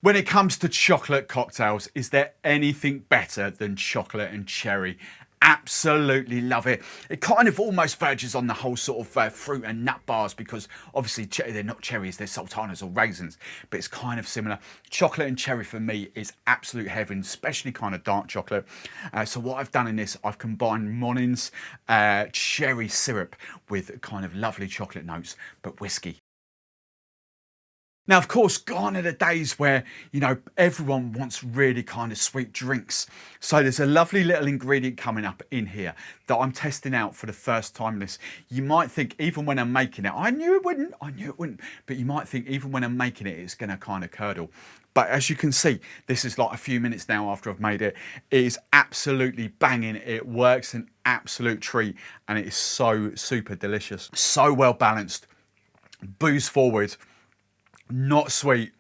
When it comes to chocolate cocktails, is there anything better than chocolate and cherry? Absolutely love it. It kind of almost verges on the whole sort of fruit and nut bars because obviously they're not cherries, they're sultanas or raisins, but it's kind of similar. Chocolate and cherry for me is absolute heaven, especially kind of dark chocolate. So what I've done in this, I've combined Monin's cherry syrup with kind of lovely chocolate notes, but whiskey. Now, of course, gone are the days where, you know, everyone wants really kind of sweet drinks. So there's a lovely little ingredient coming up in here that I'm testing out for the first time. This, you might think even when I'm making it, I knew it wouldn't, but you might think even when I'm making it, it's going to kind of curdle. But as you can see, this is like a few minutes now after I've made it. It is absolutely banging. It works, an absolute treat, and it is so super delicious. So well balanced, booze forward, not sweet.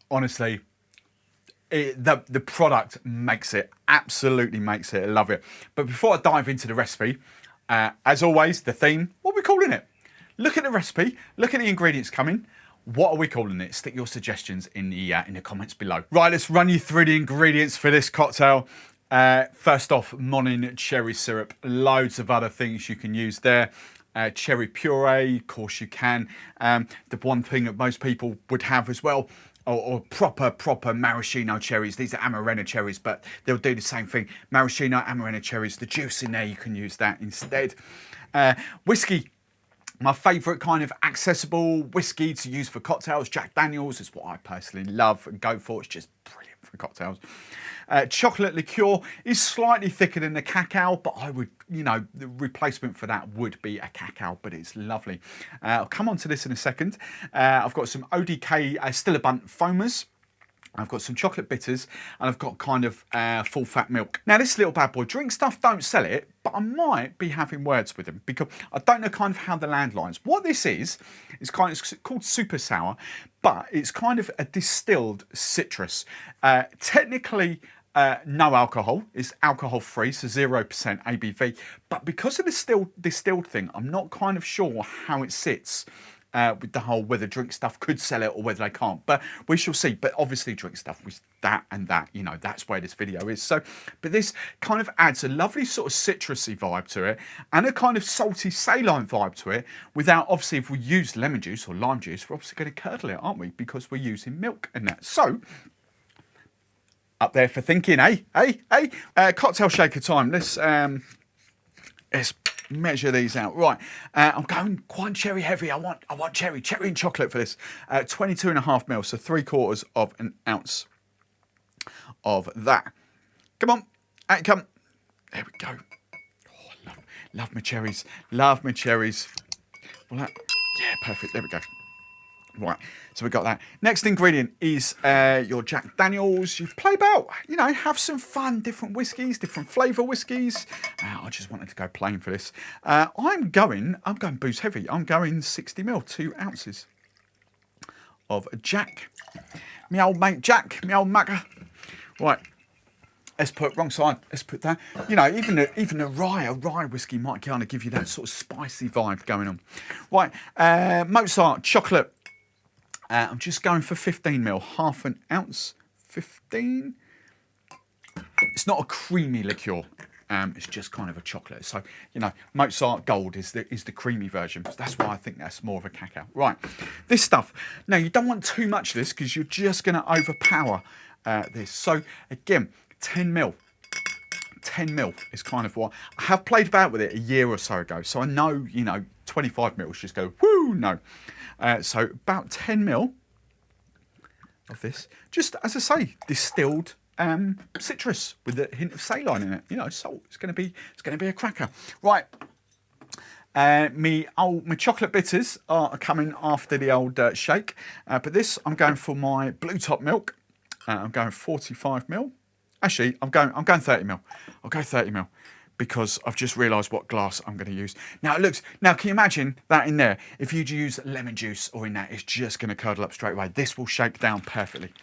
Honestly, the product makes it, absolutely makes it. I love it. But before I dive into the recipe, as always, the theme, what are we calling it? Look at the recipe, look at the ingredients coming. What are we calling it? Stick your suggestions in the comments below. Right, let's run you through the ingredients for this cocktail. First off, Monin Cherry Syrup. Loads of other things you can use there. Cherry puree, of course you can. The one thing that most people would have as well, or proper maraschino cherries. These are Amarena cherries, but they'll do the same thing. Maraschino, Amarena cherries, the juice in there, you can use that instead. Whiskey. My favourite kind of accessible whiskey to use for cocktails, Jack Daniels, is what I personally love and go for. It's just brilliant for cocktails. Chocolate liqueur is slightly thicker than the cacao, but I would, you know, the replacement for that would be a cacao, but it's lovely. I'll come on to this in a second. I've got some ODK Stilabant foamers. I've got some chocolate bitters, and I've got kind of full fat milk. Now this little bad boy, Drinkstuff don't sell it, but I might be having words with them because I don't know kind of how the landlines. What this is kind of, it's called Supasawa, but it's kind of a distilled citrus. Technically, no alcohol, it's alcohol free, so 0% ABV. But because of the distilled thing, I'm not kind of sure how it sits. With the whole whether Drinkstuff could sell it or whether they can't, but we shall see. But obviously Drinkstuff was that and that, you know, that's where this video is. So, but this kind of adds a lovely sort of citrusy vibe to it and a kind of salty saline vibe to it without, obviously, if we use lemon juice or lime juice, we're obviously going to curdle it, aren't we? Because we're using milk and that. So, up there for thinking, cocktail shaker time. Let's measure these out. Right, I'm going quite cherry heavy. I want cherry and chocolate for this. 22.5 mil, so 3/4 of an ounce of that. Come on, out you come. There we go. Oh, love my cherries. Love my cherries. Well, yeah, perfect. There we go. Right, so we got that. Next ingredient is your Jack Daniels. You play about, you know, have some fun, different whiskies, different flavour whiskies. I just wanted to go plain for this. I'm going booze heavy. I'm going 60 mil, 2 ounces of Jack. Me old mate Jack, me old mugger. Right. Let's put wrong side. Let's put that. You know, even a rye whiskey might kind of give you that sort of spicy vibe going on. Right, Mozart chocolate. I'm just going for 15 mil, half an ounce, 15. It's not a creamy liqueur. It's just kind of a chocolate. So, you know, Mozart Gold is the creamy version. That's why I think that's more of a cacao. Right, this stuff. Now, you don't want too much of this because you're just going to overpower this. So, again, 10 mil. 10 mil is kind of what I have played about with it a year or so ago. So I know, you know, 25 mils just go, whoo, no. So about 10 mil of this, just as I say, distilled citrus with a hint of saline in it. You know, salt. It's going to be a cracker. Right. My chocolate bitters are coming after the old shake, but this I'm going for my blue top milk. I'm going 45 mil. Actually, I'm going 30 mil. I'll go 30 mil because I've just realised what glass I'm going to use. Now it looks. Now can you imagine that in there? If you use lemon juice or in that, it's just going to curdle up straight away. This will shake down perfectly.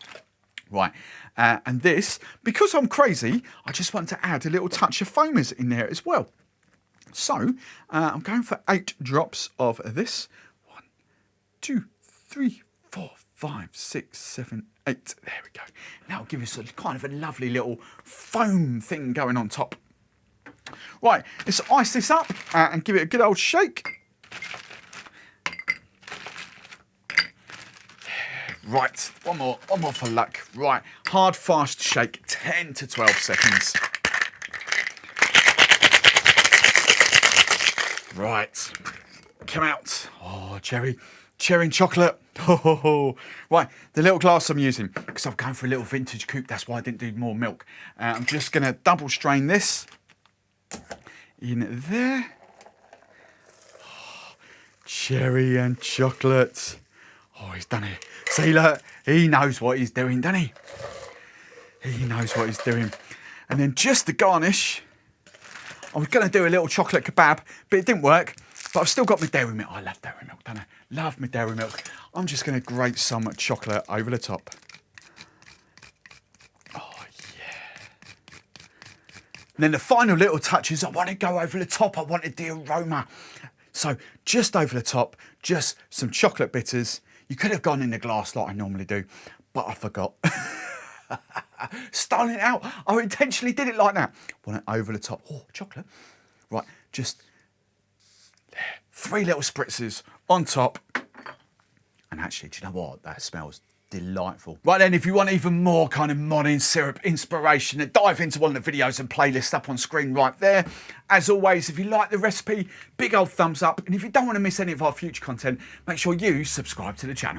Right, and this, because I'm crazy, I just want to add a little touch of foamers in there as well. So I'm going for 8 drops of this. 1, 2, 3, 4, 5, 6, 7, 8. There we go. Now I'll give you some kind of a lovely little foam thing going on top. Right, let's ice this up and give it a good old shake. Right, one more for luck. Right, hard, fast shake, 10 to 12 seconds. Right, come out. Oh, cherry and chocolate. Oh. Right, the little glass I'm using, because I'm going for a little vintage coupe, that's why I didn't do more milk. I'm just going to double strain this in there. Oh, cherry and chocolate. Oh, he's done it. See, look, he knows what he's doing, doesn't he? He knows what he's doing. And then just to garnish, I was going to do a little chocolate kebab, but it didn't work. But I've still got my dairy milk. I love dairy milk, don't I? Love my dairy milk. I'm just going to grate some chocolate over the top. Oh, yeah. And then the final little touches, I want to go over the top. I wanted the aroma. So just over the top, just some chocolate bitters. You could have gone in the glass like I normally do, but I forgot. Stolen it out. I intentionally did it like that. Want it over the top. Oh, chocolate. Right, just 3 little spritzes on top. And actually, do you know what? That smells delightful. Right then, if you want even more kind of Monin syrup inspiration, then dive into one of the videos and playlists up on screen right there. As always, if you like the recipe, big old thumbs up. And if you don't want to miss any of our future content, make sure you subscribe to the channel.